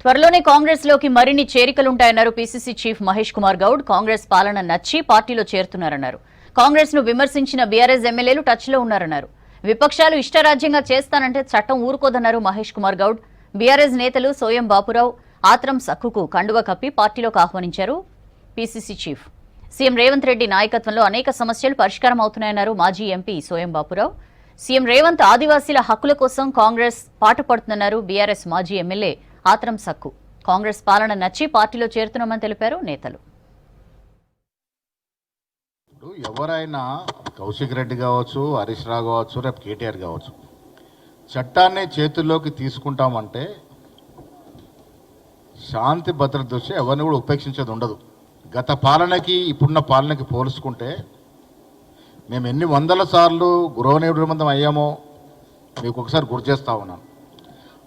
త్వరలోనే కాంగ్రెస్ లోకి మరిన్ని చేరికలుంటాయన్నారు పీసీసీ చీఫ్ మహేష్ కుమార్ గౌడ్. కాంగ్రెస్ పాలన నచ్చి పార్టీలో చేరుతున్నారన్నారు. కాంగ్రెస్ ను విమర్శించిన బీఆర్ఎస్ ఎమ్మెల్యేలు టచ్ లో ఉన్నారన్నారు. విపక్షాలు ఇష్టరాజ్యంగా చేస్తానంటే చట్టం ఊరుకోదన్నారు మహేష్ కుమార్ గౌడ్. బీఆర్ఎస్ నేతలు సోయం బాపురావు, ఆత్రం సక్కుకు కండువ కప్పి పార్టీలోకి ఆహ్వానించారు PCC chief. CM Revanth Reddy నాయకత్వంలో అనేక సమస్యలు పరిష్కారం అవుతున్నాయన్నారు మాజీ ఎంపీ సోయం బాపురావు. సీఎం రేవంత్ ఆదివాసీల హక్కుల కోసం కాంగ్రెస్ పాటుపడుతుందన్నారు బీఆర్ఎస్ మాజీ ఎమ్మెల్యే ఆత్రం సక్కు. కాంగ్రెస్ పాలన నచ్చి పార్టీలో చేరుతున్నామని తెలిపారు నేతలు. ఎవరైనా కౌశిక్ రెడ్డి కావచ్చు, హరీష్ రావు కావచ్చు, రేపు కేటీఆర్ కావచ్చు, చట్టాన్ని చేతుల్లోకి తీసుకుంటామంటే శాంతి భద్రత దృష్ట్యా ఎవరిని కూడా ఉపేక్షించేది ఉండదు. గత పాలనకి ఇప్పుడున్న పాలనకి పోల్చుకుంటే మేము ఎన్ని వందల సార్లు గృహ నిర్బంధం అయ్యామో మీకు ఒకసారి గుర్తు చేస్తా ఉన్నాను.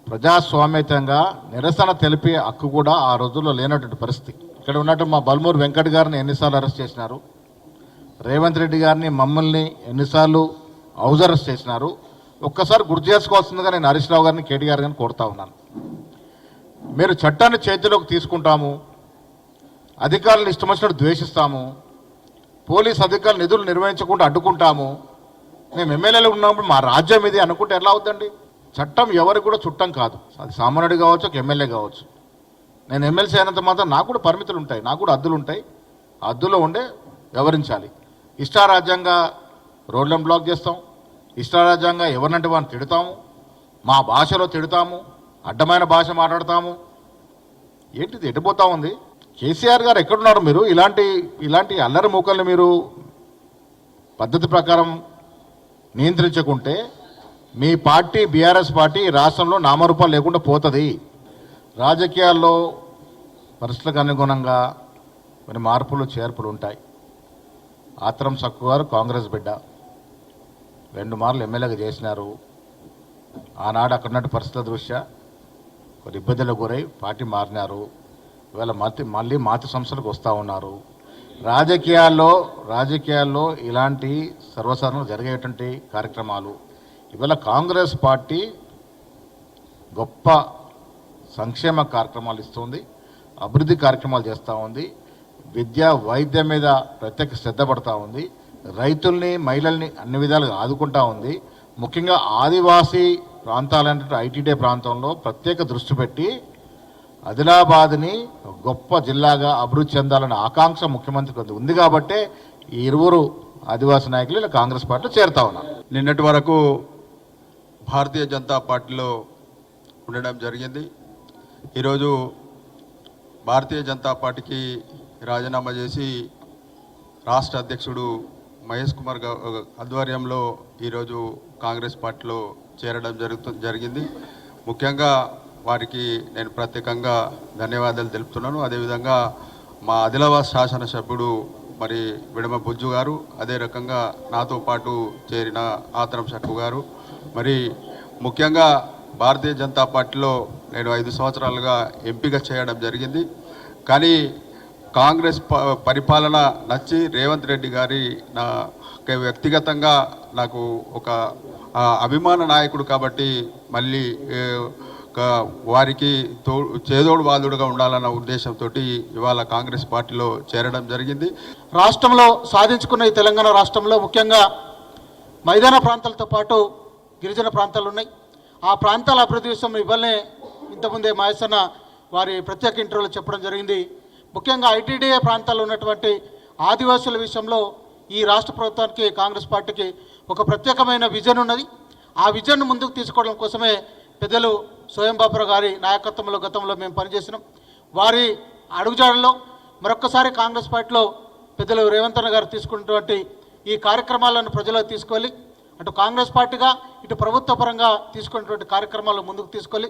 ప్రజాస్వామ్యతంగా నిరసన తెలిపే హక్కు కూడా ఆ రోజుల్లో లేనటువంటి పరిస్థితి. ఇక్కడ ఉన్నట్టు మా బల్మూరు వెంకట్ గారిని ఎన్నిసార్లు అరెస్ట్ చేసినారు, రేవంత్ రెడ్డి గారిని మమ్మల్ని ఎన్నిసార్లు హౌస్ అరెస్ట్ చేసినారు. ఒక్కసారి గుర్తు చేసుకోవాల్సిందిగా నేను హరీష్ రావు గారిని, కేటీఆర్ గారిని కోరుతా ఉన్నాను. మీరు చట్టాన్ని చేతిలోకి తీసుకుంటాము, అధికారులను ఇష్టం వచ్చినట్టు ద్వేషిస్తాము, పోలీస్ అధికారులు నిధులు నిర్వహించకుండా అడ్డుకుంటాము, మేము ఎమ్మెల్యేలు ఉన్నప్పుడు మా రాజ్యం ఇది అనుకుంటే ఎలా అవుద్దండి? చట్టం ఎవరికి కూడా చుట్టం కాదు. అది సామాన్యుడు కావచ్చు, ఒక ఎమ్మెల్యే కావచ్చు. నేను ఎమ్మెల్సీ అయినంత మాత్రం నాకు కూడా పరిమితులు ఉంటాయి, నాకు కూడా హద్దులు ఉంటాయి. హద్దులో ఉండే వ్యవహరించాలి. ఇష్టారాజ్యంగా రోడ్లను బ్లాక్ చేస్తాం, ఇష్టారాజ్యంగా ఎవరినంటే వాడిని తిడతాము, మా భాషలో తిడతాము, అడ్డమైన భాష మాట్లాడతాము. ఏంటిది ఎటుపోతా ఉంది? కేసీఆర్ గారు ఎక్కడున్నారు? మీరు ఇలాంటి అల్లరి మూకల్ని మీరు పద్ధతి ప్రకారం నియంత్రించకుంటే మీ పార్టీ బీఆర్ఎస్ పార్టీ రాష్ట్రంలో నామరూపాలు లేకుండా పోతుంది. రాజకీయాల్లో పరిస్థితులకు అనుగుణంగా కొన్ని మార్పులు చేర్పులు ఉంటాయి. ఆత్రం సక్కు గారు కాంగ్రెస్ బిడ్డ, 2 మార్లు ఎమ్మెల్యేగా చేసినారు. ఆనాడు అక్కడున్నట్టు పరిస్థితుల దృష్ట్యా కొన్ని ఇబ్బందులకు గురై పార్టీ మారినారు. ఇవాళ మళ్ళీ మాతృ సంస్థలకు వస్తూ ఉన్నారు. రాజకీయాల్లో ఇలాంటి సర్వసాధారణంగా జరిగేటువంటి కార్యక్రమాలు. ఇవాళ కాంగ్రెస్ పార్టీ గొప్ప సంక్షేమ కార్యక్రమాలు ఇస్తుంది, అభివృద్ధి కార్యక్రమాలు చేస్తూ ఉంది, విద్య వైద్యం మీద ప్రత్యేక శ్రద్ధ పడుతూ ఉంది, రైతుల్ని మహిళల్ని అన్ని విధాలుగా ఆదుకుంటూ ఉంది. ముఖ్యంగా ఆదివాసీ ప్రాంతాలంటే ఐటీడీ ప్రాంతంలో ప్రత్యేక దృష్టి పెట్టి ఆదిలాబాద్ని గొప్ప జిల్లాగా అభివృద్ధి చెందాలనే ఆకాంక్ష ముఖ్యమంత్రికి ఉంది. కాబట్టే ఈ ఇరువురు ఆదివాసీ నాయకులు ఇలా కాంగ్రెస్ పార్టీలో చేరుతా ఉన్నారు. నిన్నటి వరకు భారతీయ జనతా పార్టీలో ఉండడం జరిగింది. ఈరోజు భారతీయ జనతా పార్టీకి రాజీనామా చేసి రాష్ట్ర అధ్యక్షుడు మహేష్ కుమార్ ఆధ్వర్యంలో ఈరోజు కాంగ్రెస్ పార్టీలో చేరడం జరిగింది. ముఖ్యంగా వారికి నేను ప్రత్యేకంగా ధన్యవాదాలు తెలుపుతున్నాను. అదేవిధంగా మా ఆదిలాబాద్ శాసనసభ్యుడు మరి విడమ బుజ్జు గారు, అదే రకంగా నాతో పాటు చేరిన ఆత్రం సక్కు గారు, మరి ముఖ్యంగా భారతీయ జనతా పార్టీలో నేను 5 సంవత్సరాలుగా ఎంపిక చేయడం జరిగింది. కానీ కాంగ్రెస్ పరిపాలన నచ్చి రేవంత్ రెడ్డి గారి నా వ్యక్తిగతంగా నాకు ఒక అభిమాన నాయకుడు కాబట్టి మళ్ళీ వారికి చేదోడు వాదుడుగా ఉండాలన్న ఉద్దేశంతో ఇవాళ కాంగ్రెస్ పార్టీలో చేరడం జరిగింది. రాష్ట్రంలో సాధించుకున్న ఈ తెలంగాణ రాష్ట్రంలో ముఖ్యంగా మైదాన ప్రాంతాలతో పాటు గిరిజన ప్రాంతాలు ఉన్నాయి. ఆ ప్రాంతాల అభివృద్ధి విషయం ఇవ్వలే ఇంతకుముందే మహేశన్న వారి ప్రత్యేక ఇంటర్వ్యూలో చెప్పడం జరిగింది. ముఖ్యంగా ఐటీడీఏ ప్రాంతాల్లో ఉన్నటువంటి ఆదివాసుల విషయంలో ఈ రాష్ట్ర ప్రభుత్వానికి కాంగ్రెస్ పార్టీకి ఒక ప్రత్యేకమైన విజన్ ఉన్నది. ఆ విజన్ను ముందుకు తీసుకోవడం కోసమే పెద్దలు సోయం బాపురావు గారి నాయకత్వంలో గతంలో మేము పనిచేసినాం. వారి అడుగుజాడల్లో మరొక్కసారి కాంగ్రెస్ పార్టీలో పెద్దలు రేవంత్ అన్న గారు తీసుకున్నటువంటి ఈ కార్యక్రమాలను ప్రజలకు తీసుకెళ్ళి అటు కాంగ్రెస్ పార్టీగా ఇటు ప్రభుత్వ పరంగా తీసుకున్నటువంటి కార్యక్రమాలు ముందుకు తీసుకెళ్ళి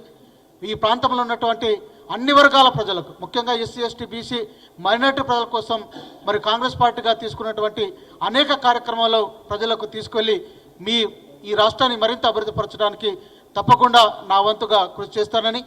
ఈ ప్రాంతంలో ఉన్నటువంటి అన్ని వర్గాల ప్రజలకు, ముఖ్యంగా ఎస్సీ ఎస్టీ బీసీ మైనారిటీ ప్రజల కోసం మరి కాంగ్రెస్ పార్టీగా తీసుకున్నటువంటి అనేక కార్యక్రమాలు ప్రజలకు తీసుకెళ్ళి ఈ రాష్ట్రాన్ని మరింత అభివృద్ధి పరచడానికి తప్పకుండా నా వంతుగా కృషి చేస్తానని